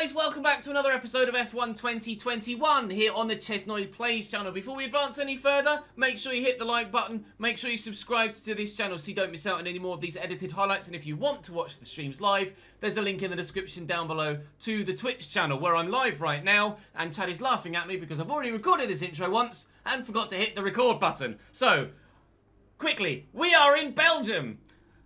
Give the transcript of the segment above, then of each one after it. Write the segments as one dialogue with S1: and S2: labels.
S1: guys, welcome back to another episode of F1 2021 here on the ChesnoidPlays channel. Before we advance any further, make sure you hit the like button, make sure you subscribe to this channel so you don't miss out on any more of these edited highlights. And if you want to watch the streams live, there's a link in the description down below to the Twitch channel where I'm live right now. And Chad is laughing at me because I've already recorded this intro once and forgot to hit the record button. So, quickly, we are in Belgium.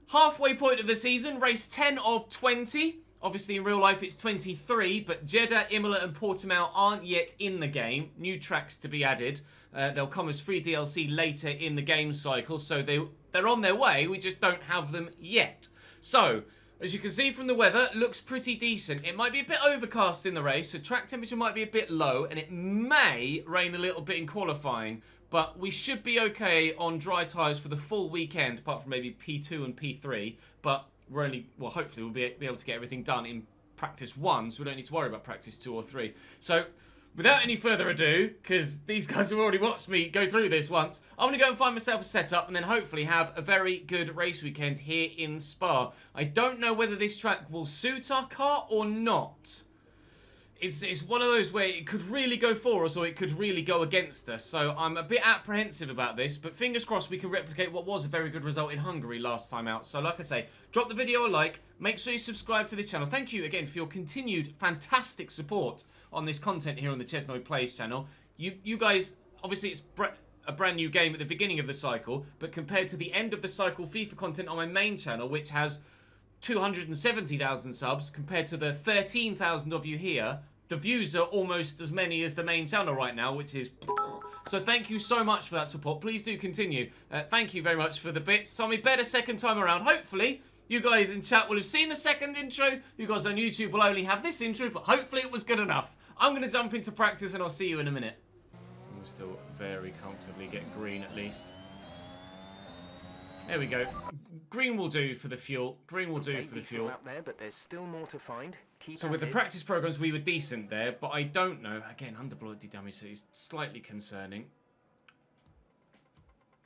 S1: Halfway point of the season, race 10 of 20. Obviously, in real life, it's 23, but Jeddah, Imola, and Portimao aren't yet in the game. New tracks to be added. They'll come as free DLC later in the game cycle, so they're on their way. We just don't have them yet. So, as you can see from the weather, it looks pretty decent. It might be a bit overcast in the race, so track temperature might be a bit low, and it may rain a little bit in qualifying, but we should be okay on dry tyres for the full weekend, apart from maybe P2 and P3, but we're only, well, hopefully we'll be able to get everything done in practice 1, so we don't need to worry about practice 2 or 3. So, without any further ado, because these guys have already watched me go through this once, I'm going to go and find myself a setup and then hopefully have a very good race weekend here in Spa. I don't know whether this track will suit our car or not. It's one of those where it could really go for us or it could really go against us. So I'm a bit apprehensive about this, but fingers crossed we can replicate what was a very good result in Hungary last time out. So like I say, drop the video a like, make sure you subscribe to this channel. Thank you again for your continued fantastic support on this content here on the ChesnoidPlays channel. You guys, obviously it's a brand new game at the beginning of the cycle, but compared to the end of the cycle FIFA content on my main channel, which has 270,000 subs compared to the 13,000 of you here, the views are almost as many as the main channel right now, which is... So thank you so much for that support. Please do continue. Thank you very much for the bits. Tommy, better second time around. Hopefully, you guys in chat will have seen the second intro. You guys on YouTube will only have this intro, but hopefully it was good enough. I'm going to jump into practice and I'll see you in a minute. We'll still very comfortably get green at least. There we go. Green will do for the fuel. Green will do for the fuel.
S2: Up there, but there's still more to find.
S1: So with the practice programs, we were decent there, but I don't know. Again, underbloody damage is slightly concerning.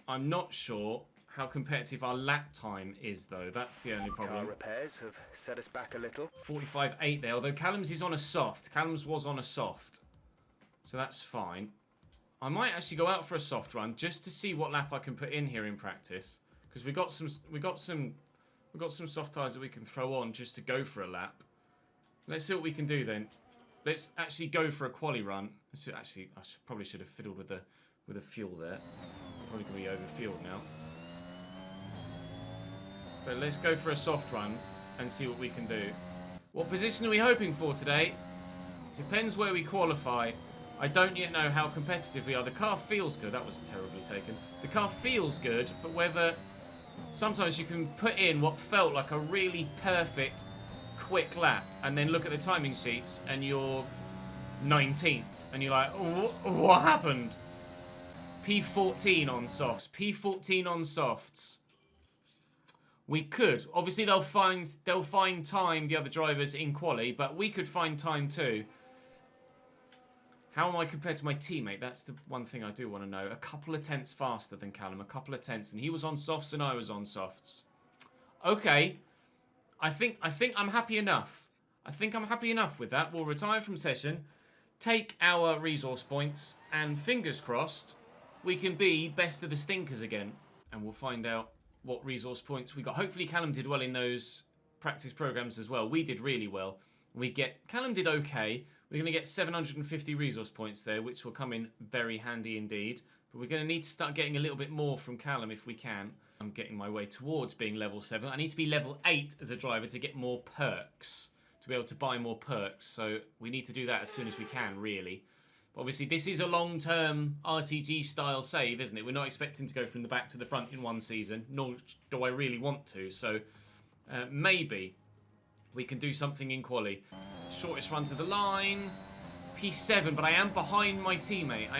S1: I'm not sure how competitive our lap time is, though. That's the only problem.
S2: Car repairs have set us back a little.
S1: 45.8 there, although Callum's is on a soft. Callum's was on a soft, so that's fine. I might actually go out for a soft run just to see what lap I can put in here in practice. Because we got some soft tyres that we can throw on just to go for a lap. Let's see what we can do then. Let's actually go for a quali run. Actually, I probably should have fiddled with the fuel there. Probably gonna be over fueled now. But let's go for a soft run and see what we can do. What position are we hoping for today? Depends where we qualify. I don't yet know how competitive we are. The car feels good. That was terribly taken. The car feels good, but whether... Sometimes you can put in what felt like a really perfect, quick lap, and then look at the timing sheets, and you're 19th, and you're like, what happened? P14 on softs. P14 on softs. We could. Obviously, they'll find time, the other drivers, in quali, but we could find time too. How am I compared to my teammate? That's the one thing I do want to know. A couple of tenths faster than Callum. A couple of tenths. And he was on softs and I was on softs. Okay. I think I'm happy enough. I think I'm happy enough with that. We'll retire from session. Take our resource points. And fingers crossed, we can be best of the stinkers again. And we'll find out what resource points we got. Hopefully Callum did well in those practice programs as well. We did really well. Callum did okay. We're going to get 750 resource points there, which will come in very handy indeed. But we're going to need to start getting a little bit more from Callum if we can. I'm getting my way towards being level 7. I need to be level 8 as a driver to get more perks, to be able to buy more perks. So we need to do that as soon as we can, really. But obviously, this is a long-term RTG-style save, isn't it? We're not expecting to go from the back to the front in one season, nor do I really want to. So maybe we can do something in quali. Shortest run to the line. P7, but I am behind my teammate.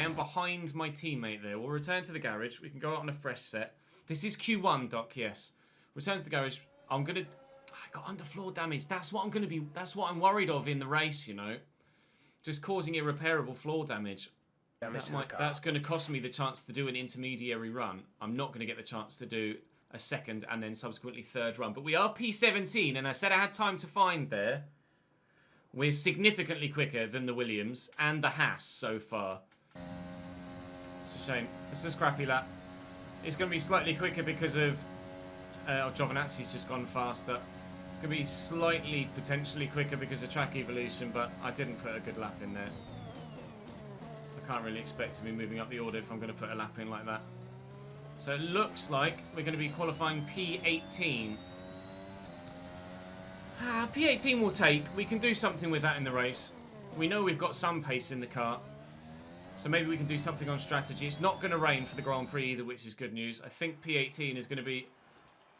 S1: There. We'll return to the garage. We can go out on a fresh set. This is Q1, Doc, yes. Return to the garage. I got underfloor damage. That's what I'm worried of in the race, you know. Just causing irreparable floor damage. That's going to cost me the chance to do an intermediary run. I'm not going to get the chance to do a second and then subsequently third run. But we are P17, and I said I had time to find there. We're significantly quicker than the Williams and the Haas so far. It's a shame. It's a scrappy lap. It's going to be slightly quicker because of... Giovinazzi's just gone faster. It's going to be slightly, potentially quicker because of track evolution, but I didn't put a good lap in there. I can't really expect to be moving up the order if I'm going to put a lap in like that. So it looks like we're going to be qualifying P18. P18 will take. We can do something with that in the race. We know we've got some pace in the car. So maybe we can do something on strategy. It's not going to rain for the Grand Prix either, which is good news. I think P18 is going to be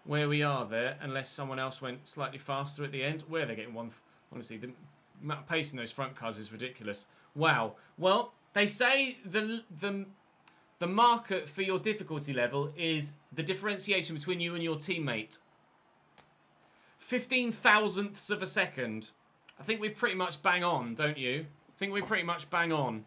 S1: where we are there, unless someone else went slightly faster at the end. Where they're getting one... Honestly, the amount of pace in those front cars is ridiculous. Wow. Well, they say the marker for your difficulty level is the differentiation between you and your teammate. 15 thousandths of a second. I think we pretty much bang on, don't you? I think we pretty much bang on.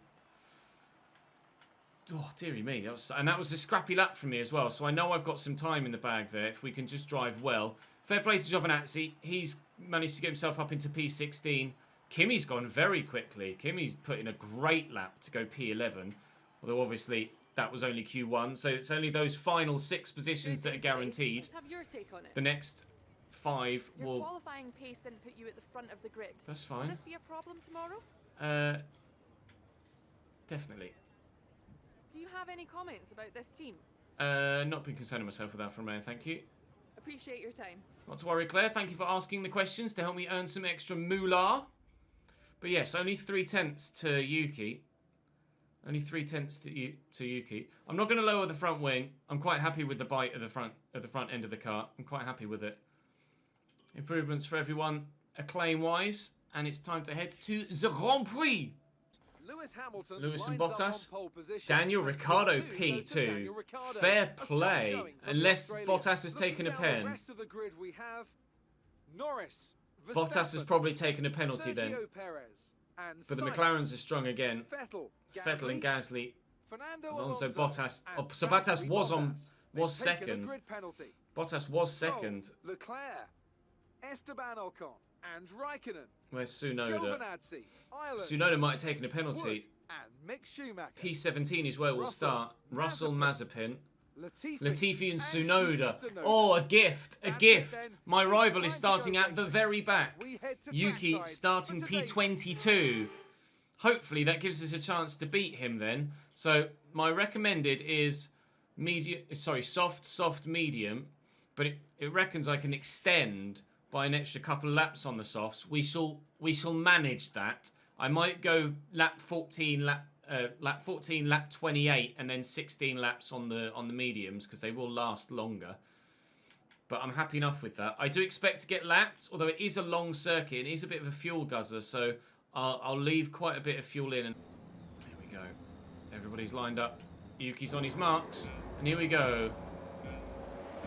S1: Oh, dearie me. That was a scrappy lap from me as well, so I know I've got some time in the bag there if we can just drive well. Fair play to Giovinazzi. He's managed to get himself up into P16. Kimi's gone very quickly. Kimi's put in a great lap to go P11, although obviously that was only Q1, so it's only those final 6 positions that are guaranteed.
S3: Have your take on it.
S1: The next 5
S3: Your
S1: will...
S3: qualifying pace didn't put you at the front of the grid.
S1: That's
S3: Will
S1: fine.
S3: this be a problem tomorrow?
S1: Definitely.
S3: Do you have any comments about this team?
S1: Not been concerning myself with that from Mayor, thank you.
S3: Appreciate your time.
S1: Not to worry, Claire. Thank you for asking the questions to help me earn some extra moolah. But yes, only 3/10 to Yuki. Only 3/10 to Yuki. I'm not going to lower the front wing. I'm quite happy with the bite of the front end of the car. I'm quite happy with it. Improvements for everyone, acclaim-wise, and it's time to head to the Grand Prix. Lewis and Bottas. Daniel Ricciardo P2. Fair play, unless Bottas has taken a pen. Bottas has probably taken a penalty then. But the McLarens are strong again. Vettel and Gasly. Alonso Bottas. Oh, so Bottas was second. Bottas was second.
S4: Leclerc, Esteban Ocon, and Raikkonen.
S1: Where's Tsunoda?
S4: Island,
S1: Tsunoda might have taken a penalty.
S4: and Mick Schumacher.
S1: P17 is where we'll start. Russell Mazepin.
S4: Latifi,
S1: Latifi and
S4: Yuki
S1: Tsunoda.
S4: Tsunoda.
S1: Oh, a gift. A
S4: And
S1: gift.
S4: then
S1: My
S4: it's
S1: rival
S4: time
S1: is
S4: to
S1: starting
S4: go
S1: at the
S4: racing.
S1: very back.
S4: We head to
S1: Yuki
S4: trackside
S1: starting
S4: for today's
S1: P22. Hopefully that gives us a chance to beat him then. So my recommended is soft, medium. But it reckons I can extend by an extra couple of laps on the softs. We shall manage that. I might go lap 14, lap 28, and then 16 laps on the mediums because they will last longer. But I'm happy enough with that. I do expect to get lapped, although it is a long circuit and it is a bit of a fuel guzzler, so I'll leave quite a bit of fuel in. And here we go. Everybody's lined up. Yuki's on his marks, and here we go.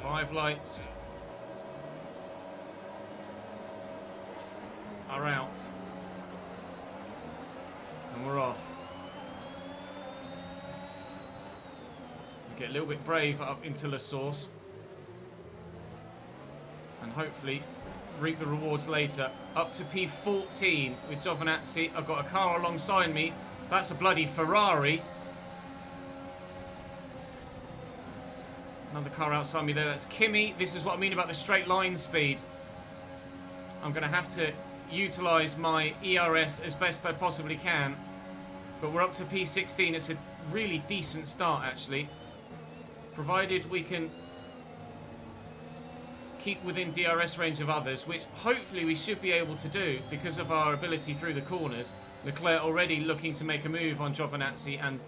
S1: 5 lights are out. And we're off. We get a little bit brave up into La Source. And hopefully reap the rewards later. Up to P14 with Giovinazzi. I've got a car alongside me. That's a bloody Ferrari. Another car outside me there. That's Kimi. This is what I mean about the straight line speed. I'm going to have to utilise my ERS as best I possibly can. But we're up to P16. It's a really decent start, actually. Provided we can keep within DRS range of others, which hopefully we should be able to do because of our ability through the corners. Leclerc already looking to make a move on Giovinazzi, and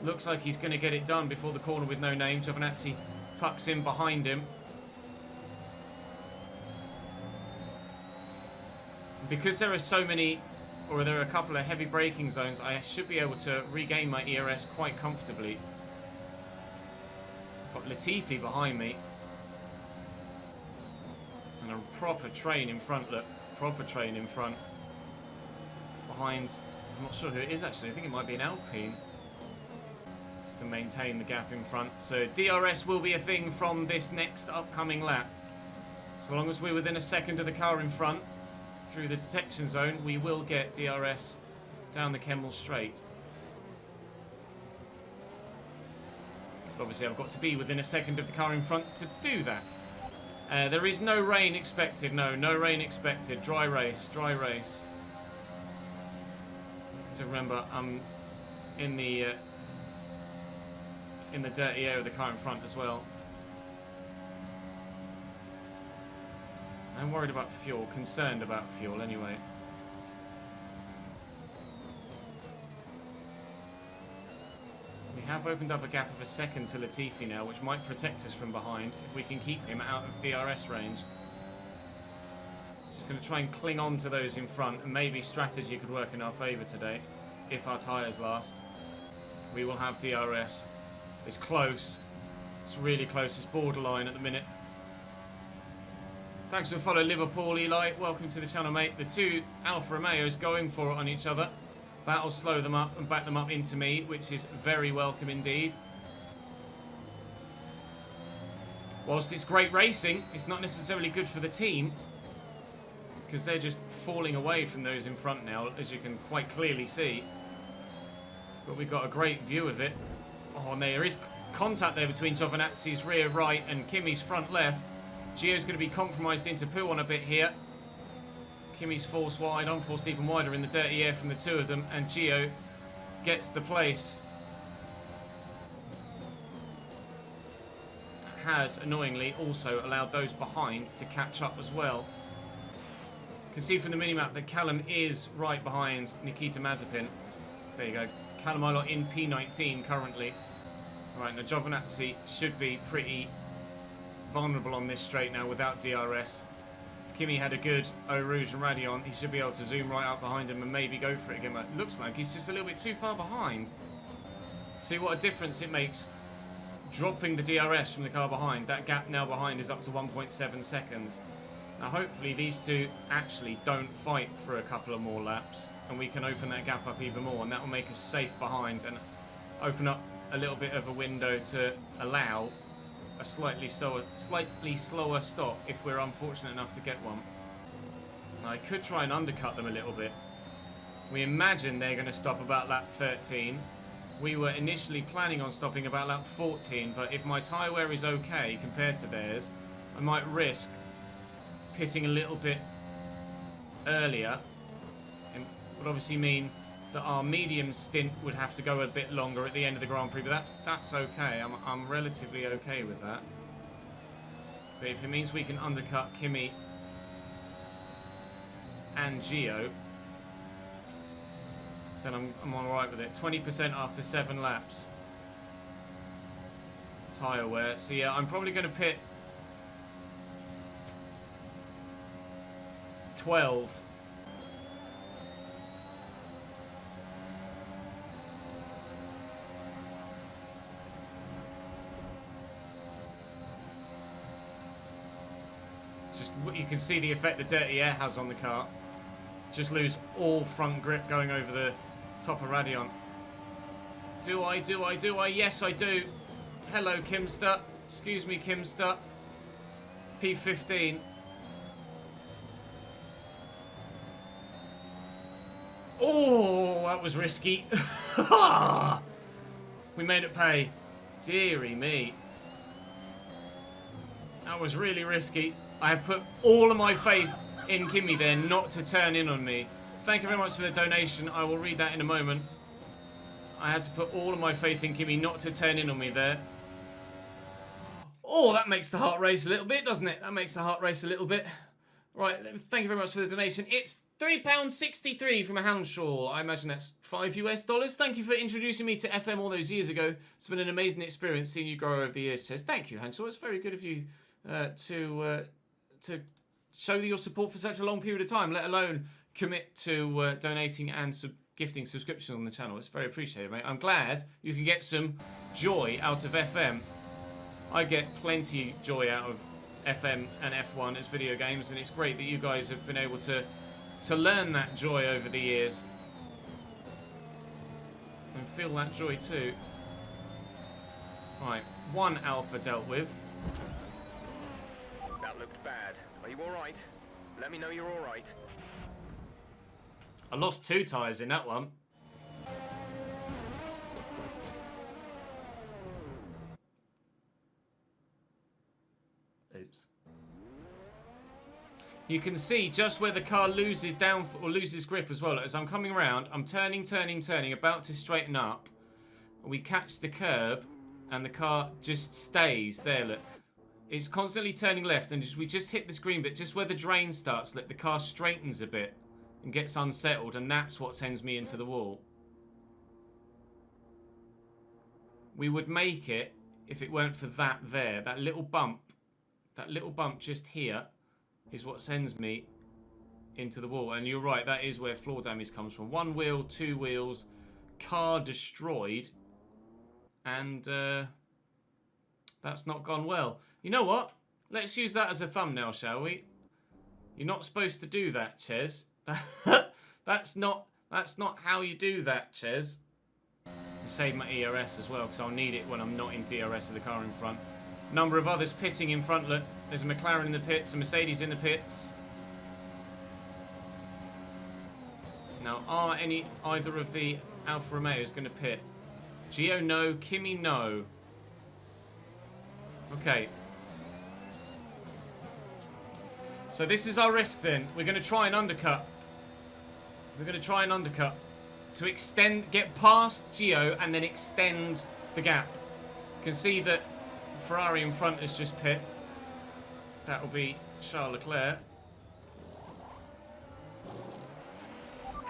S1: looks like he's going to get it done before the corner with no name. Giovinazzi tucks in behind him. Because there are so many, or there are a couple of heavy braking zones, I should be able to regain my ERS quite comfortably. Got Latifi behind me. And a proper train in front, look. Proper train in front. Behind, I'm not sure who it is actually. I think it might be an Alpine. Just to maintain the gap in front. So DRS will be a thing from this next upcoming lap. So long as we're within a second of the car in front. through the detection zone, we will get DRS down the Kemmel Straight. Obviously, I've got to be within a second of the car in front to do that. There is no rain expected. No rain expected. Dry race, dry race. So remember, I'm in the dirty air of the car in front as well. I'm worried about fuel, concerned about fuel anyway. We have opened up a gap of a second to Latifi now, which might protect us from behind if we can keep him out of DRS range. Just going to try and cling on to those in front, and maybe strategy could work in our favour today. If our tyres last, we will have DRS. It's close. It's really close. It's borderline at the minute. Thanks for the follow, Liverpool, Eli. Welcome to the channel, mate. The two Alfa Romeos going for it on each other. That'll slow them up and back them up into me, which is very welcome indeed. Whilst it's great racing, it's not necessarily good for the team, because they're just falling away from those in front now, as you can quite clearly see. But we've got a great view of it. Oh, and there is contact there between Giovinazzi's rear right and Kimi's front left. Gio's going to be compromised into poo on a bit here. Kimi's forced wide, I'm forced even wider in the dirty air from the two of them, and Gio gets the place. Has, annoyingly, also allowed those behind to catch up as well. You can see from the minimap that Callum is right behind Nikita Mazepin. There you go. Callum Ilott in P19 currently. Right, now Giovinazzi should be pretty vulnerable on this straight now without DRS. If Kimi had a good Eau Rouge and Radeon, he should be able to zoom right up behind him and maybe go for it again. But it looks like he's just a little bit too far behind. See what a difference it makes dropping the DRS from the car behind. That gap now behind is up to 1.7 seconds. Now hopefully these two actually don't fight for a couple of more laps and we can open that gap up even more, and that will make us safe behind and open up a little bit of a window to allow a slightly slower stop if we're unfortunate enough to get one. Now, I could try and undercut them a little bit. We imagine they're going to stop about lap 13. We were initially planning on stopping about lap 14, but if my tyre wear is okay compared to theirs, I might risk pitting a little bit earlier. It would obviously mean that our medium stint would have to go a bit longer at the end of the Grand Prix, but that's okay. I'm relatively okay with that. But if it means we can undercut Kimi and Gio, then I'm alright with it. 20% after 7 laps. Tyre wear. So yeah, I'm probably going to pit 12. Just you can see the effect the dirty air has on the car. Just lose all front grip going over the top of Radeon. Do I? Yes, I do. Hello, Kimster. Excuse me, Kimster. P15. Oh, that was risky. We made it pay. Deary me. That was really risky. I have put all of my faith in Kimi there not to turn in on me. Thank you very much for the donation. I will read that in a moment. I had to put all of my faith in Kimi not to turn in on me there. Oh, that makes the heart race a little bit, doesn't it? That makes the heart race a little bit. Right, thank you very much for the donation. It's £3.63 from a Hounshaw. I imagine that's $5 US. Thank you for introducing me to FM all those years ago. It's been an amazing experience seeing you grow over the years, Ches. Thank you, Hounshaw. It's very good of you to show your support for such a long period of time, let alone commit to donating and gifting subscriptions on the channel. It's very appreciated, mate. I'm glad you can get some joy out of FM. I get plenty joy out of FM and F1 as video games, and it's great that you guys have been able to learn that joy over the years and feel that joy too. Right, 1 Alpha dealt with.
S2: That looked bad. Are you alright? Let me know you're alright.
S1: I lost 2 tyres in that one. Oops. You can see just where the car loses down or loses grip as well. As I'm coming around, I'm turning, about to straighten up. We catch the curb, and the car just stays there. Look, it's constantly turning left, and we just hit this green bit, just where the drain starts. Look, the car straightens a bit and gets unsettled, and that's what sends me into the wall. We would make it if it weren't for that there, that little bump just here is what sends me into the wall. And you're right, that is where floor damage comes from. 1 wheel, 2 wheels, car destroyed, and that's not gone well. You know what? Let's use that as a thumbnail, shall we? You're not supposed to do that, Ches. That's not how you do that, Ches. Save my ERS as well, because I'll need it when I'm not in DRS of the car in front. Number of others pitting in front. Look, there's a McLaren in the pits, a Mercedes in the pits. Now, are either of the Alfa Romeos going to pit? Gio, no. Kimi, no. Okay. So this is our risk then. We're going to try and undercut. We're going to try and undercut. To extend, get past Gio and then extend the gap. You can see that Ferrari in front has just pit. That will be Charles Leclerc.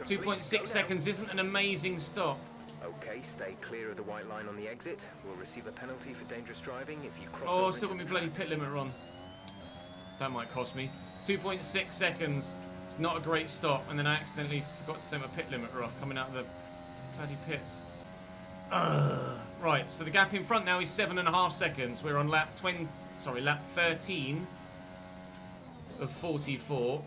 S1: 2.6 seconds isn't an amazing stop.
S2: Okay, stay clear of the white line on the exit. We'll receive a penalty for dangerous driving if you cross.
S1: Oh, I've still got my bloody pit limiter on. That might cost me. 2.6 seconds. It's not a great stop, and then I accidentally forgot to set my pit limiter off coming out of the bloody pits. Right, so the gap in front now is 7.5 seconds. We're on lap 13 of 44.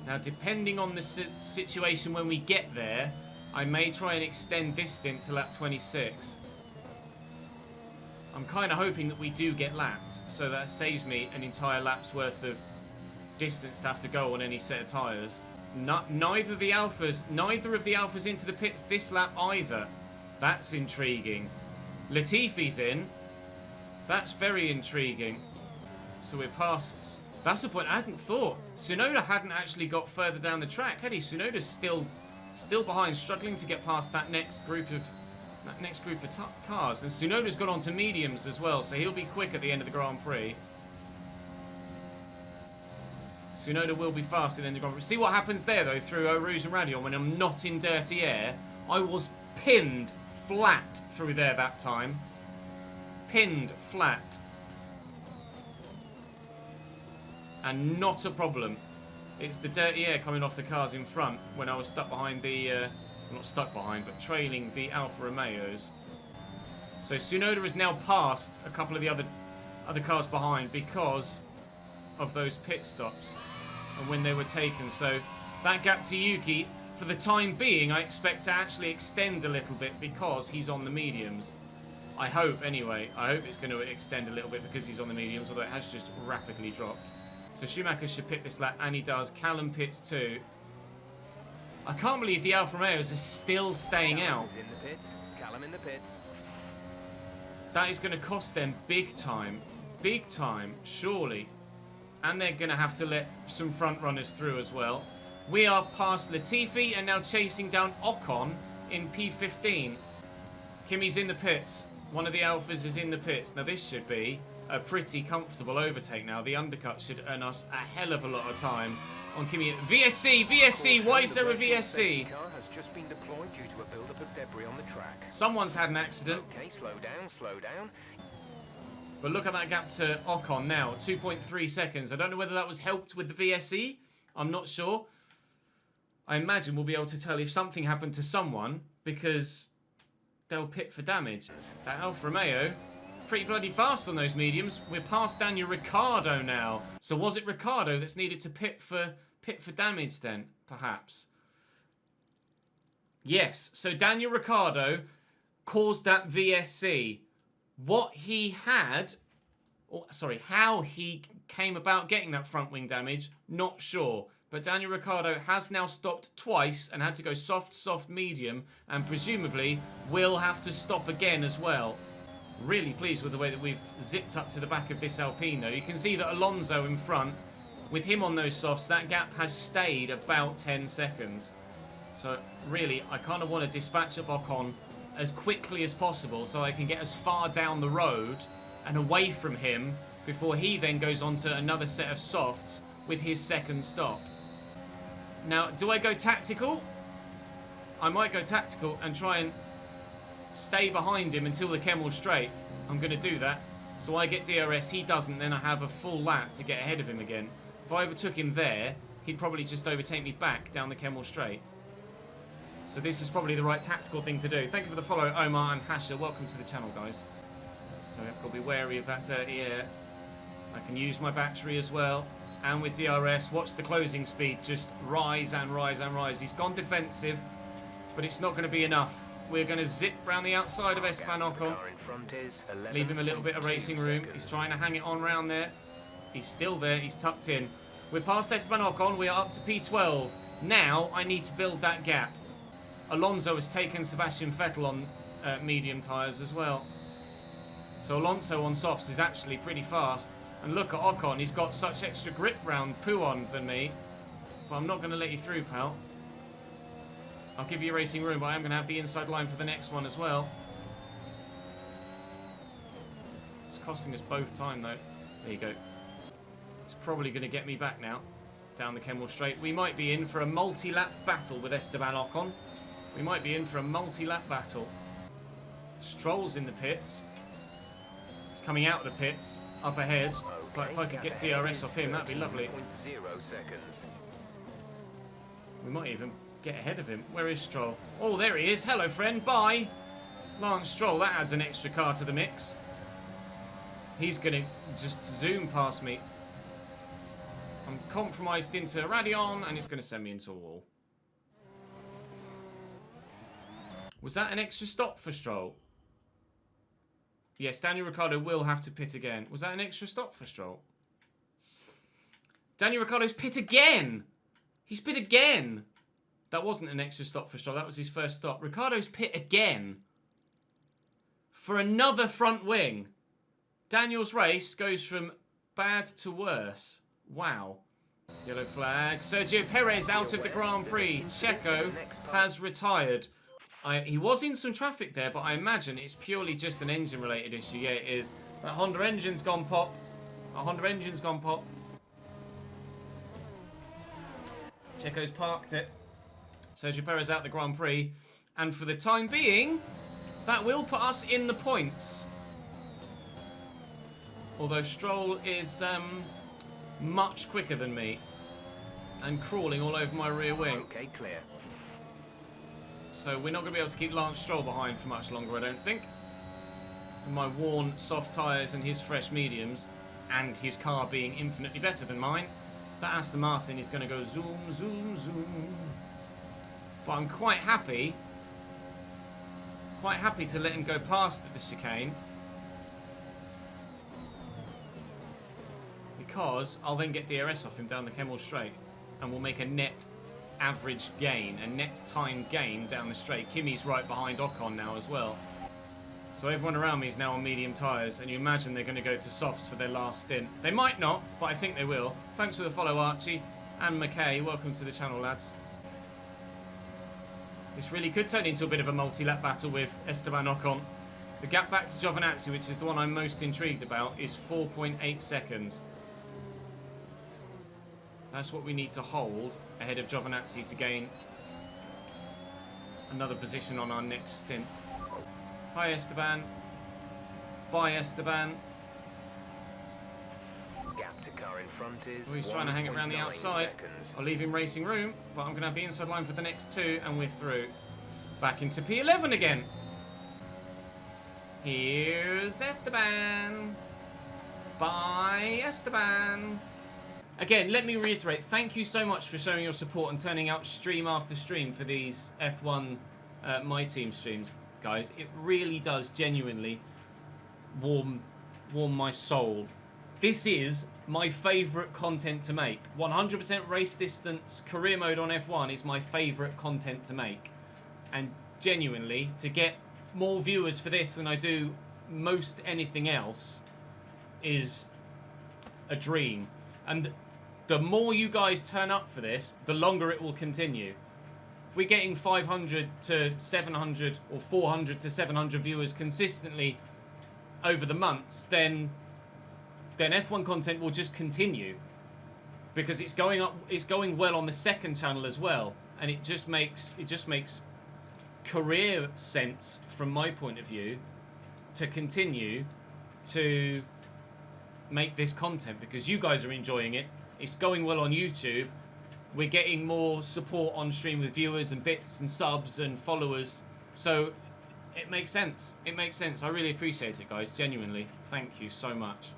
S1: Now, depending on the situation when we get there, I may try and extend this stint to lap 26. I'm kind of hoping that we do get lapped, so that saves me an entire lap's worth of distance to have to go on any set of tyres. Neither of the Alphas into the pits this lap either. That's intriguing. Latifi's in. That's very intriguing. So we're past. That's the point I hadn't thought. Tsunoda hadn't actually got further down the track, had he? Tsunoda's still behind, struggling to get past that next group of cars. And Tsunoda's got onto mediums as well, so he'll be quick at the end of the Grand Prix. Tsunoda will be fast at the end of the Grand Prix. See what happens there, though, through Eau Rouge and Radion when I'm not in dirty air. I was pinned flat through there that time. Pinned flat. And not a problem. It's the dirty air coming off the cars in front when I was stuck behind the... not stuck behind, but trailing the Alfa Romeos. So Tsunoda has now passed a couple of the other cars behind because of those pit stops and when they were taken. So that gap to Yuki, for the time being, I expect to actually extend a little bit because he's on the mediums. I hope, anyway. I hope it's going to extend a little bit because he's on the mediums, although it has just rapidly dropped. So Schumacher should pit this lap, and he does. Callum pits too. I can't believe the Alfa Romeos are still staying out.
S2: In the pits. Callum in the pits.
S1: That is going to cost them big time. Big time, surely. And they're going to have to let some front runners through as well. We are past Latifi and now chasing down Ocon in P15. Kimi's in the pits. One of the Alphas is in the pits. Now this should be a pretty comfortable overtake now. The undercut should earn us a hell of a lot of time on Kimi. VSC, why is there a VSC?
S2: Car has just been deployed due to a buildup of debris on the track.
S1: Someone's had an accident.
S2: Okay, slow down.
S1: But look at that gap to Ocon now, 2.3 seconds. I don't know whether that was helped with the VSC. I'm not sure. I imagine we'll be able to tell if something happened to someone because they'll pit for damage. That Alfa Romeo, pretty bloody fast on those mediums. We're past Daniel Ricciardo now. So was it Ricciardo that's needed to pit for damage then, perhaps? Yes, so Daniel Ricciardo caused that VSC. What he had, how he came about getting that front wing damage, not sure. But Daniel Ricciardo has now stopped twice and had to go soft, soft, medium, and presumably will have to stop again as well. Really pleased with the way that we've zipped up to the back of this Alpine though. You can see that Alonso in front, with him on those softs, that gap has stayed about 10 seconds. So really, I kind of want to dispatch of Ocon as quickly as possible so I can get as far down the road and away from him before he then goes on to another set of softs with his second stop. Now, do I go tactical? I might go tactical and try and stay behind him until the Kemmel straight. I'm going to do that. So I get DRS, he doesn't, then I have a full lap to get ahead of him again. If I overtook him there, he'd probably just overtake me back down the Kemmel straight. So this is probably the right tactical thing to do. Thank you for the follow, Omar and Hasha. Welcome to the channel, guys. So I've got to be wary of that dirty air. I can use my battery as well. And with DRS, watch the closing speed just rise and rise and rise. He's gone defensive, but it's not going to be enough. We're going to zip round the outside of Esteban Ocon. Leave him a little bit of racing room. He's trying to hang it on round there. He's still there. He's tucked in. We're past Esteban Ocon. We are up to P12. Now I need to build that gap. Alonso has taken Sebastian Vettel on medium tyres as well. So Alonso on softs is actually pretty fast. And look at Ocon, he's got such extra grip round Puon than me. But I'm not going to let you through, pal. I'll give you racing room, but I am going to have the inside line for the next one as well. It's costing us both time, though. There you go. It's probably going to get me back now. Down the Kemmel straight. We might be in for a multi-lap battle with Esteban Ocon. We might be in for a multi-lap battle. Stroll's in the pits. He's coming out of the pits. Up ahead. But if I could get DRS off him, that'd be lovely. We might even get ahead of him. Where is Stroll? Oh, there he is. Hello, friend. Bye. Lance Stroll. That adds an extra car to the mix. He's going to just zoom past me. I'm compromised into Radion, and it's going to send me into a wall. Was that an extra stop for Stroll? Yes, Daniel Ricciardo will have to pit again. Was that an extra stop for Stroll? Daniel Ricciardo's pit again! He's pit again! That wasn't an extra stop for Stroll. That was his first stop. Ricciardo's pit again. For another front wing. Daniel's race goes from bad to worse. Wow. Yellow flag. Sergio Perez out of the Grand Prix. Checo has retired. He was in some traffic there, but I imagine it's purely just an engine-related issue. Yeah, it is. That Honda engine's gone pop. That Honda engine's gone pop. Checo's parked it. Sergio Perez out the Grand Prix. And for the time being, that will put us in the points. Although Stroll is much quicker than me. And crawling all over my rear wing.
S2: Okay, clear.
S1: So we're not going to be able to keep Lance Stroll behind for much longer, I don't think. With my worn soft tyres and his fresh mediums, and his car being infinitely better than mine, that Aston Martin is going to go zoom, zoom, zoom. But I'm quite happy to let him go past at the chicane. Because I'll then get DRS off him down the Kemmel straight, and we'll make a net average gain, a net time gain down the straight. Kimi's right behind Ocon now as well. So everyone around me is now on medium tyres, and you imagine they're going to go to softs for their last stint. They might not, but I think they will. Thanks for the follow, Archie and McKay. Welcome to the channel, lads. This really could turn into a bit of a multi-lap battle with Esteban Ocon. The gap back to Giovinazzi, which is the one I'm most intrigued about, is 4.8 seconds. That's what we need to hold ahead of Giovinazzi to gain another position on our next stint. Hi, Esteban. Bye, Esteban.
S2: Gap to car in front is
S1: He's trying to hang it around the outside.
S2: seconds.
S1: I'll leave him racing room, but I'm going to have the inside line for the next two, and we're through. Back into P11 again. Here's Esteban. Bye, Esteban. Again, let me reiterate, thank you so much for showing your support and turning out stream after stream for these F1 My Team streams, guys. It really does genuinely warm my soul This is my favourite content to make. 100% race distance career mode on F1 is my favourite content to make. And genuinely, to get more viewers for this than I do most anything else is a dream. And the more you guys turn up for this, the longer it will continue. If we're getting 500 to 700 or 400 to 700 viewers consistently over the months, then F1 content will just continue, because it's going up, it's going well on the second channel as well, and it just makes career sense from my point of view to continue to make this content, because you guys are enjoying it. It's going well on YouTube. We're getting more support on stream with viewers and bits and subs and followers, so it makes sense. It makes sense. I really appreciate it, guys. Genuinely, thank you so much.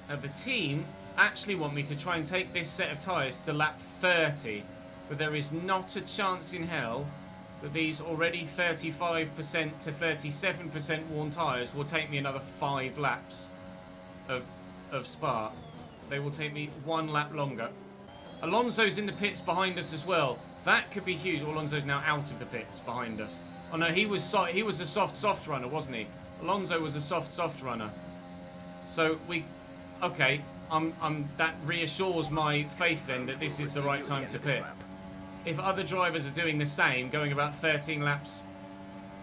S1: Now, the team actually want me to try and take this set of tyres to lap 30, but there is not a chance in hell that these already 35% to 37% worn tyres will take me another 5 laps of Spa. They will take me 1 lap longer. Alonso's in the pits behind us as well. That could be huge. Alonso's now out of the pits behind us. Oh no, he was a soft runner, wasn't he? Alonso was a soft runner. So okay, that reassures my faith then that this is the right time to pit. If other drivers are doing the same, going about 13 laps,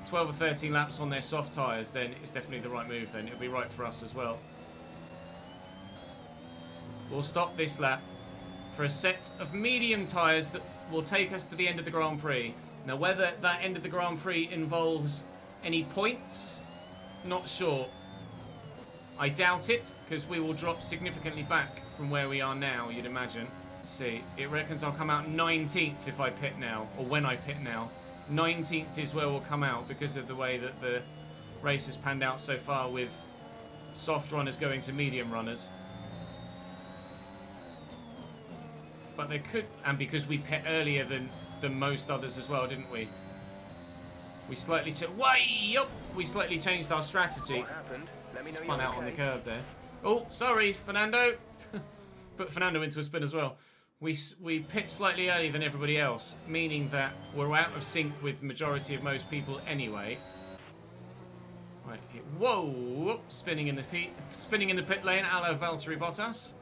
S1: 12 or 13 laps on their soft tyres, then it's definitely the right move then. It'll be right for us as well. We'll stop this lap for a set of medium tyres that will take us to the end of the Grand Prix. Now, whether that end of the Grand Prix involves any points, not sure. I doubt it, because we will drop significantly back from where we are now, you'd imagine. Let's see, it reckons I'll come out 19th if I pit now, or when I pit now. 19th is where we'll come out, because of the way that the race has panned out so far, with soft runners going to medium runners. But they could, and because we pit earlier than most others as well, didn't we? We slightly changed our strategy.
S2: What happened? Let me know.
S1: Spun out on the curb there. Oh, sorry, Fernando. Put Fernando into a spin as well. We pit slightly earlier than everybody else, meaning that we're out of sync with the majority of most people anyway. Right, whoa! Spinning in the pit lane, a la Valtteri Bottas.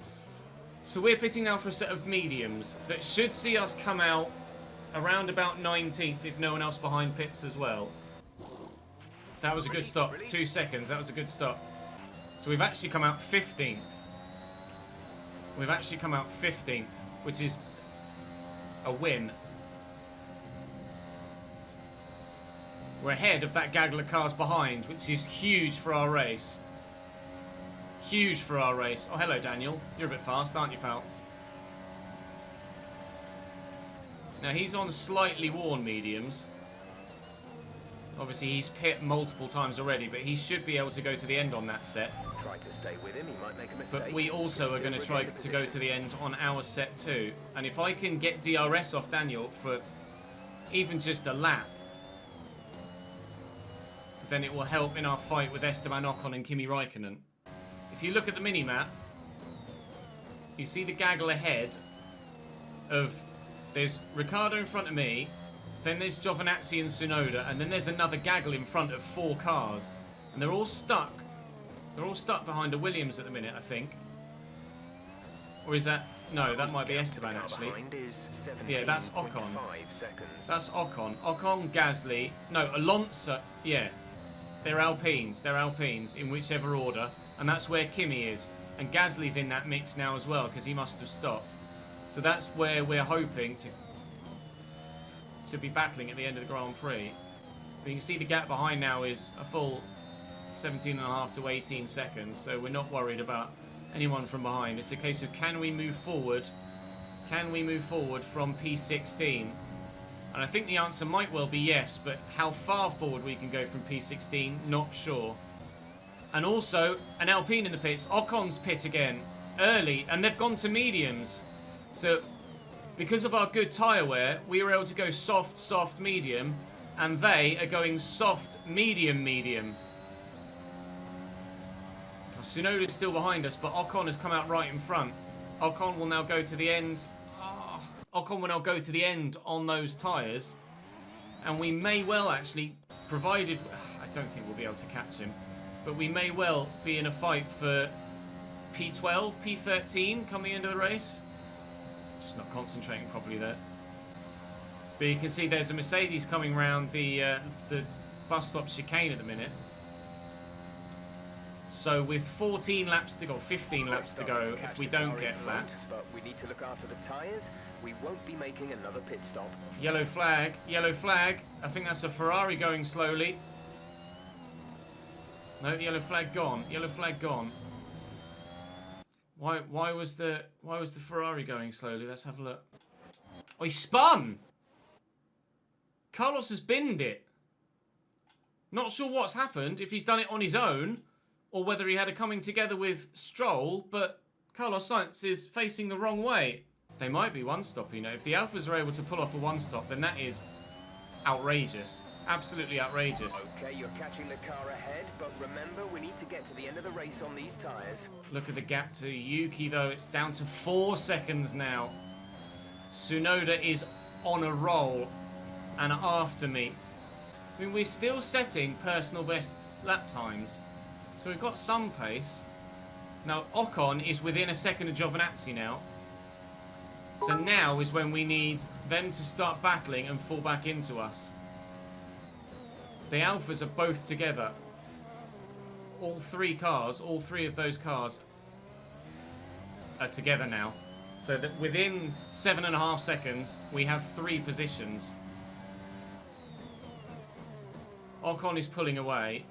S1: So we're pitting now for a set of mediums that should see us come out around about 19th if no one else behind pits as well. That was a good stop. 2 seconds. That was a good stop. So we've actually come out 15th. We've actually come out 15th, which is a win. We're ahead of that gaggle of cars behind, which is huge for our race. Huge for our race. Oh, hello, Daniel. You're a bit fast, aren't you, pal? Now, he's on slightly worn mediums. Obviously, he's pit multiple times already, but he should be able to go to the end on that set.
S2: Try to stay with him, he might make a mistake.
S1: But we also are going to try to go to the end on our set too. And if I can get DRS off Daniel for even just a lap, then it will help in our fight with Esteban Ocon and Kimi Raikkonen. If you look at the mini-map, you see the gaggle ahead of... There's Ricciardo in front of me, then there's Giovinazzi and Tsunoda, and then there's another gaggle in front of 4 cars. And they're all stuck. They're all stuck behind a Williams at the minute, I think. Or is that... No, that might be Esteban, actually. Yeah, that's Ocon. That's Ocon. Ocon, Gasly... No, Alonso... Yeah. They're Alpines. They're Alpines, in whichever order. And that's where Kimi is. And Gasly's in that mix now as well, because he must have stopped. So that's where we're hoping to be battling at the end of the Grand Prix. But you can see the gap behind now is a full 17.5 to 18 seconds, so we're not worried about anyone from behind. It's a case of, can we move forward? Can we move forward from P16? And I think the answer might well be yes, but how far forward we can go from P16, not sure. And also, an Alpine in the pits. Ocon's pit again, early, and they've gone to mediums. So, because of our good tyre wear, we were able to go soft, soft, medium, and they are going soft, medium, medium. Tsunoda's still behind us, but Ocon has come out right in front. Ocon will now go to the end. Ocon will now go to the end on those tyres. And we may well actually, provided... I don't think we'll be able to catch him. But we may well be in a fight for P12, P13 come the end of the race. Just not concentrating properly there. But you can see there's a Mercedes coming round the bus stop chicane at the minute. So with 14 laps to go, 15 laps to go, if we don't get lapped.
S2: But we need to look after the tyres. We won't be making another pit stop.
S1: Yellow flag, yellow flag. I think that's a Ferrari going slowly. No, the yellow flag gone. Yellow flag gone. Why was the Ferrari going slowly? Let's have a look. Oh, he spun. Carlos has binned it. Not sure what's happened, if he's done it on his own, or whether he had a coming together with Stroll, but Carlos Sainz is facing the wrong way. They might be one-stop, you know. If the Alphas are able to pull off a one-stop, then that is outrageous. Absolutely outrageous.
S2: Okay, you're catching the car ahead, but remember, we need to get to the end of the race on these tyres.
S1: Look at the gap to Yuki, though. It's down to 4 seconds now. Tsunoda is on a roll and after me. I mean, we're still setting personal best lap times. So we've got some pace. Now, Ocon is within a second of Giovinazzi now. So now is when we need them to start battling and fall back into us. The Alphas are both together. All three of those cars are together now. So that within 7.5 seconds, we have 3 positions. Ocon is pulling away.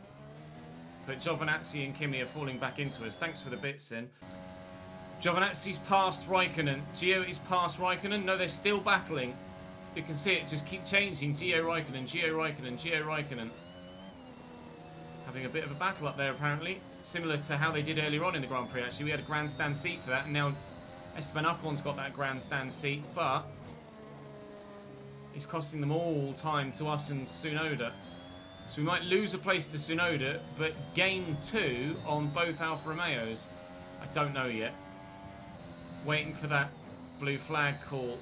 S1: But Giovinazzi and Kimi are falling back into us. Thanks for the bits, Sin. Giovinazzi's past Raikkonen. Gio is past Raikkonen. No, they're still battling. You can see it just keep changing. Gio Raikkonen, Gio Raikkonen, Gio Raikkonen. Having a bit of a battle up there, apparently. Similar to how they did earlier on in the Grand Prix, actually. We had a grandstand seat for that, and now Esteban Ocon's got that grandstand seat, but he's costing them all time to us and Tsunoda. So we might lose a place to Tsunoda, but gain 2 on both Alfa Romeos. I don't know yet. Waiting for that blue flag call.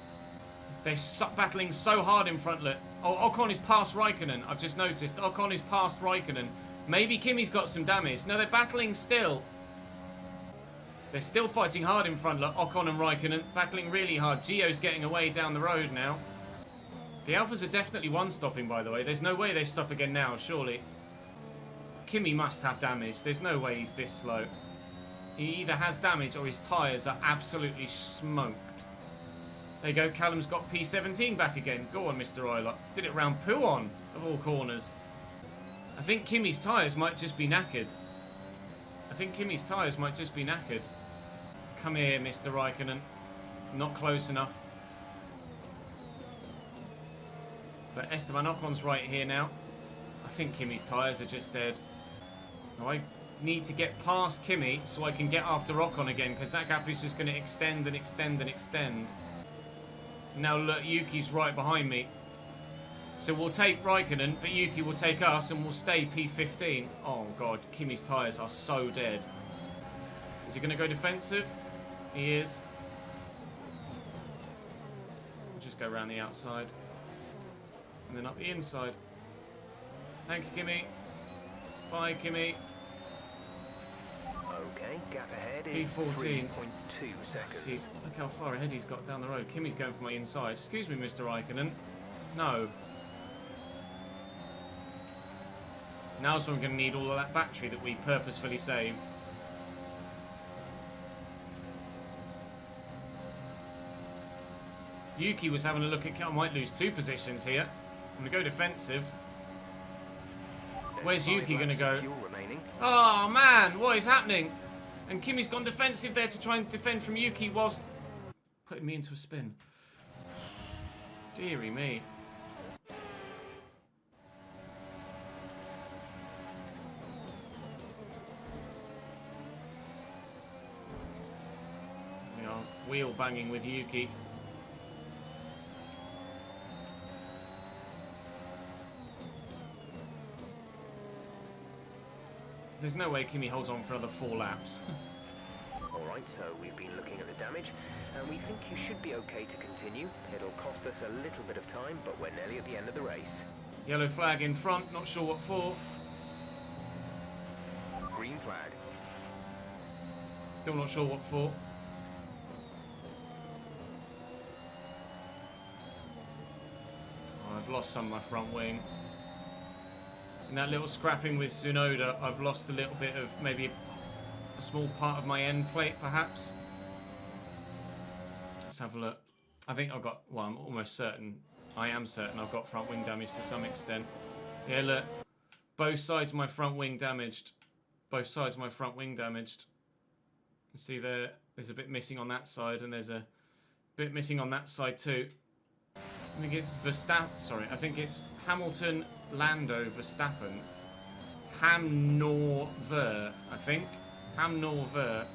S1: They're battling so hard in front. Look. Oh, Ocon is past Raikkonen. I've just noticed. Ocon is past Raikkonen. Maybe Kimi's got some damage. No, they're battling still. They're still fighting hard in front. Look, Ocon and Raikkonen battling really hard. Gio's getting away down the road now. The Alphas are definitely one-stopping, by the way. There's no way they stop again now, surely. Kimi must have damage. There's no way he's this slow. He either has damage or his tyres are absolutely smoked. There you go. Callum's got P17 back again. Go on, Mr. Euler. Did it round Pouon, of all corners. I think Kimi's tyres might just be knackered. Come here, Mr. Raikkonen. Not close enough. But Esteban Ocon's right here now. I think Kimi's tyres are just dead. Now I need to get past Kimi so I can get after Ocon again, because that gap is just going to extend and extend and extend. Now look, Yuki's right behind me. So we'll take Raikkonen, but Yuki will take us and we'll stay P15. Oh god, Kimi's tyres are so dead. Is he going to go defensive? He is. We'll just go around the outside. And then up the inside. Thank you, Kimi. Bye, Kimi.
S2: Okay, gap ahead is
S1: P14.
S2: 3.2 seconds.
S1: See, look how far ahead he's got down the road. Kimi's going for my inside. Excuse me, Mr. Raikkonen. No. Now's when I'm going to need all of that battery that we purposefully saved. Yuki was having a look at... I might lose 2 positions here. I'm going to go defensive. Where's Yuki going to go? Oh, man. What is happening? And Kimi's gone defensive there to try and defend from Yuki whilst putting me into a spin. Deary me. We are wheel banging with Yuki. There's no way Kimi holds on for another 4 laps.
S2: Alright, so we've been looking at the damage, and we think you should be okay to continue. It'll cost us a little bit of time, but we're nearly at the end of the race.
S1: Yellow flag in front, not sure what for.
S2: Green flag.
S1: Still not sure what for. Oh, I've lost some of my front wing. In that little scrapping with Tsunoda, I've lost a little bit of maybe a small part of my end plate, perhaps. Let's have a look. I think I've got, well, I'm almost certain. I am certain I've got front wing damage to some extent. Yeah, look. Both sides of my front wing damaged. Both sides of my front wing damaged. You see there's a bit missing on that side, and there's a bit missing on that side too. I think it's Verstappen. Sorry, I think it's Hamilton, Lando, Verstappen, Ham-Nor-Ver, I think. Ham-Nor-Ver.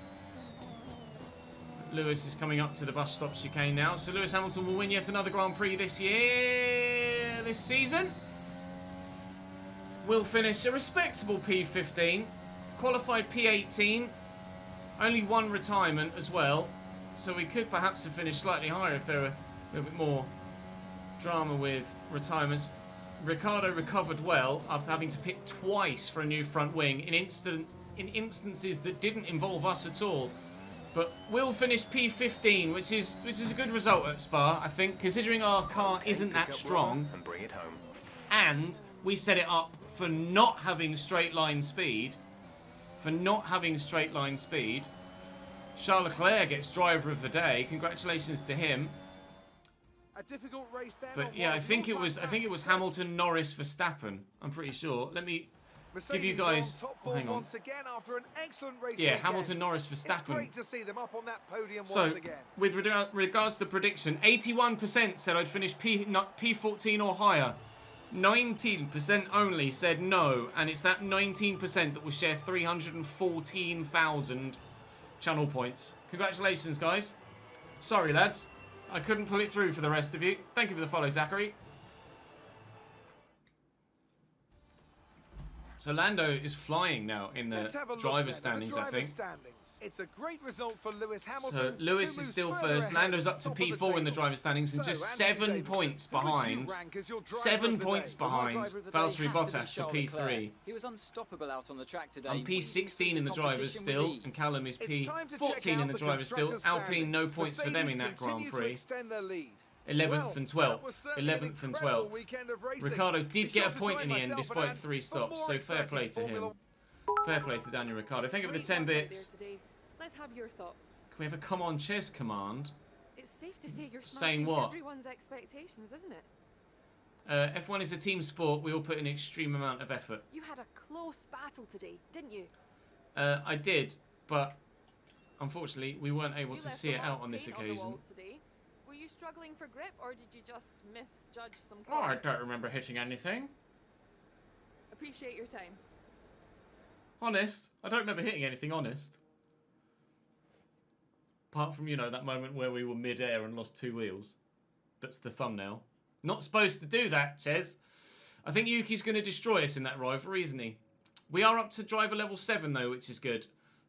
S1: Lewis is coming up to the bus stop chicane now. So Lewis Hamilton will win yet another Grand Prix this season. Will finish a respectable P15. Qualified P18. Only 1 retirement as well. So we could perhaps have finished slightly higher if there were a little bit more drama with retirements. Ricciardo recovered well after having to pit twice for a new front wing in instances that didn't involve us at all. But we'll finish P15, which is a good result at Spa, I think, considering our car isn't that strong.
S2: And bring it home.
S1: And we set it up for not having straight line speed. Charles Leclerc gets driver of the day. Congratulations to him.
S4: A difficult race there.
S1: But yeah, I think it was Hamilton, Norris, Verstappen. I'm pretty sure. Let me give you guys. Oh, hang on.
S4: Once again after an excellent race
S1: Yeah,
S4: weekend.
S1: Hamilton, Norris,
S4: It's
S1: Verstappen.
S4: great to see them up on that podium
S1: So,
S4: once again.
S1: with regards to prediction, 81% said I'd finish P14 or higher. 19% only said no, and it's that 19% that will share 314,000 channel points. Congratulations, guys. Sorry, lads. I couldn't pull it through for the rest of you. Thank you for the follow, Zachary. So Lando is flying now in the driver's standings, I think.
S4: It's a great result for Lewis Hamilton.
S1: So Lewis is still first. Lando's up to P4 in the driver's standings and just 7 points behind. 7 points behind Valtteri Bottas for P3.
S5: He was unstoppable out on the track today.
S1: I'm P16 in the drivers still, and Callum is P14 in the drivers still. Alpine, no points for them in that Grand Prix. 11th and 12th. 11th and 12th. Ricciardo did get a point in the end despite 3 stops, so fair play to him. Fair play to Daniel Ricciardo. Thank you for the 10 bits.
S3: Let's have your thoughts.
S1: Can we have a come on Ches command?
S3: It's safe to say you're
S1: Saying
S3: smashing
S1: what?
S3: everyone's expectations, isn't it?
S1: F1 is a team sport. We all put in an extreme amount of effort.
S3: You had a close battle today, didn't you?
S1: I did, but unfortunately we weren't able
S3: You
S1: to
S3: left
S1: see
S3: a
S1: it
S3: lot
S1: out
S3: of
S1: on this
S3: paint the
S1: occasion.
S3: walls today. Were you struggling for grip, or did you just misjudge some
S1: Oh, I
S3: corners?
S1: don't remember hitting anything.
S3: Appreciate your time.
S1: Honest. I don't remember hitting anything, honest. Apart from, you know, that moment where we were mid-air and lost 2 wheels. That's the thumbnail. Not supposed to do that, Ches. I think Yuki's going to destroy us in that rivalry, isn't he? We are up to driver level 7, though, which is good.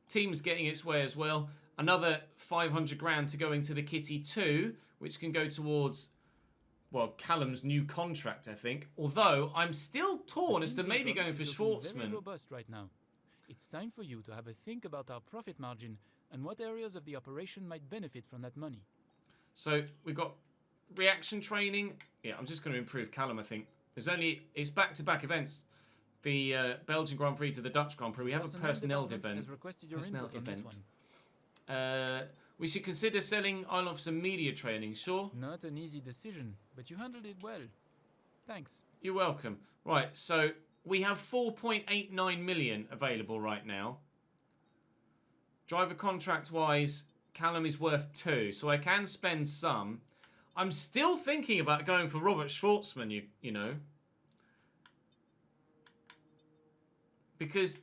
S1: Team's getting its way as well. Another 500 grand to go into the kitty 2, which can go towards, well, Callum's new contract, I think. Although, I'm still torn as to maybe going for Schwartzman.
S6: Very robust right now. It's time for you to have a think about our profit margin and what areas of the operation might benefit from that money.
S1: So we've got reaction training. Yeah, I'm just going to improve Callum, I think. It's back-to-back events. The Belgian Grand Prix to the Dutch Grand Prix. We have a personnel event. We should consider selling Isle of some media training, sure?
S6: Not an easy decision, but you handled it well. Thanks.
S1: You're welcome. Right, so we have 4.89 million available right now. Driver contract-wise, Callum is worth 2, so I can spend some. I'm still thinking about going for Robert Schwartzman, you know. Because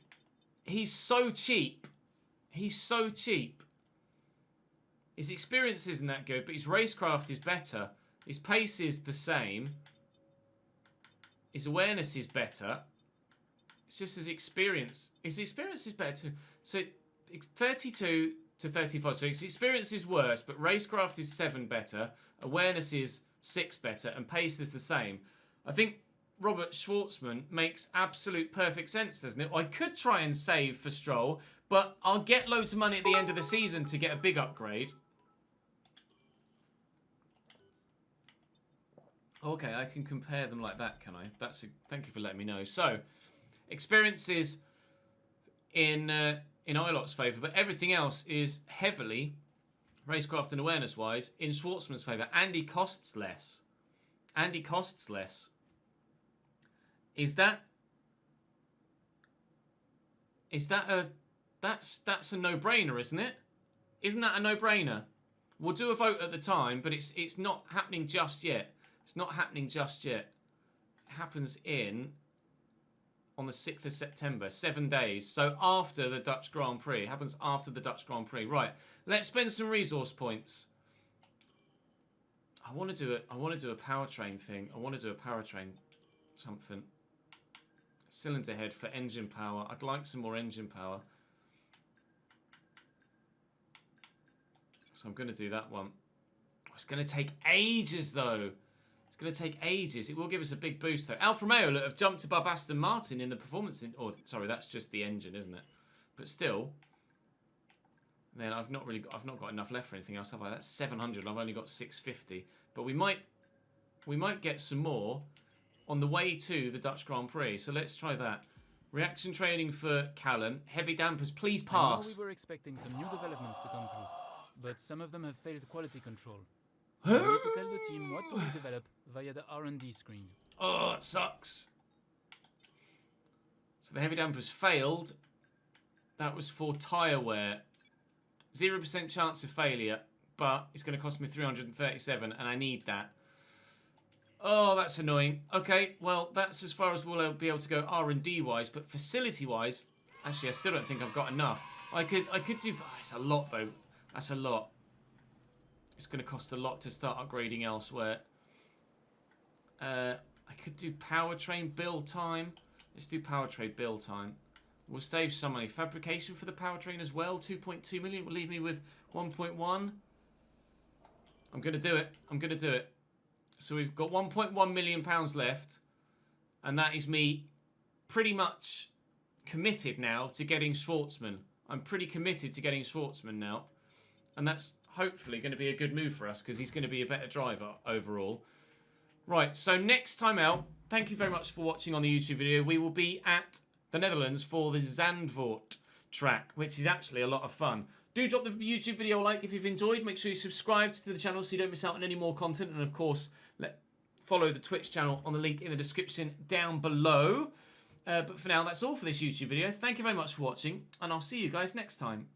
S1: he's so cheap. He's so cheap. His experience isn't that good, but his racecraft is better. His pace is the same. His awareness is better. It's just his experience. His experience is better. So 32 to 35. So his experience is worse, but racecraft is 7 better. Awareness is 6 better, and pace is the same. I think Robert Schwartzman makes absolute perfect sense, doesn't it? I could try and save for Stroll, but I'll get loads of money at the end of the season to get a big upgrade. Okay, I can compare them like that, can I? Thank you for letting me know. So, experience is in Ilot's favour, but everything else is heavily, racecraft and awareness-wise, in Schwartzman's favour. And he costs less. Is that a... That's a no-brainer, isn't it? Isn't that a no-brainer? We'll do a vote at the time, but it's not happening just yet. It's not happening just yet. It happens on the 6th of September, 7 days. So after the Dutch Grand Prix. It happens after the Dutch Grand Prix. Right, let's spend some resource points. I want to do a powertrain thing. I want to do a powertrain something. Cylinder head for engine power. I'd like some more engine power. So I'm going to do that one. It's going to take ages, though. It's going to take ages. It will give us a big boost, though. Alfa Romeo have jumped above Aston Martin in the performance... sorry, that's just the engine, isn't it? But still... Then I've not got enough left for anything else, have I? That's 700. I've only got 650. But we might get some more on the way to the Dutch Grand Prix. So let's try that. Reaction training for Callum. Heavy dampers, please
S6: I know
S1: pass.
S6: we were expecting some new developments to come through, but some of them have failed quality control. I need to tell the team what to develop via the R&D screen.
S1: Oh, it sucks. So the heavy dampers failed. That was for tyre wear. 0% chance of failure, but it's going to cost me 337, and I need that. Oh, that's annoying. Okay, well, that's as far as we'll be able to go R&D wise, but facility wise, actually, I still don't think I've got enough. I could do. Oh, it's a lot though. That's a lot. It's going to cost a lot to start upgrading elsewhere. I could do powertrain build time. Let's do powertrain build time. We'll save some money. Fabrication for the powertrain as well. 2.2 million will leave me with 1.1. I'm going to do it. I'm going to do it. So we've got 1.1 million pounds left. And that is me pretty much committed now to getting Schwartzman. I'm pretty committed to getting Schwartzman now. And that's hopefully going to be a good move for us because he's going to be a better driver overall. Right, so next time out, thank you very much for watching on the YouTube video. We will be at the Netherlands for the Zandvoort track, which is actually a lot of fun. Do drop the YouTube video a like if you've enjoyed. Make sure you subscribe to the channel so you don't miss out on any more content. And of course, follow the Twitch channel on the link in the description down below. But for now, that's all for this YouTube video. Thank you very much for watching, and I'll see you guys next time.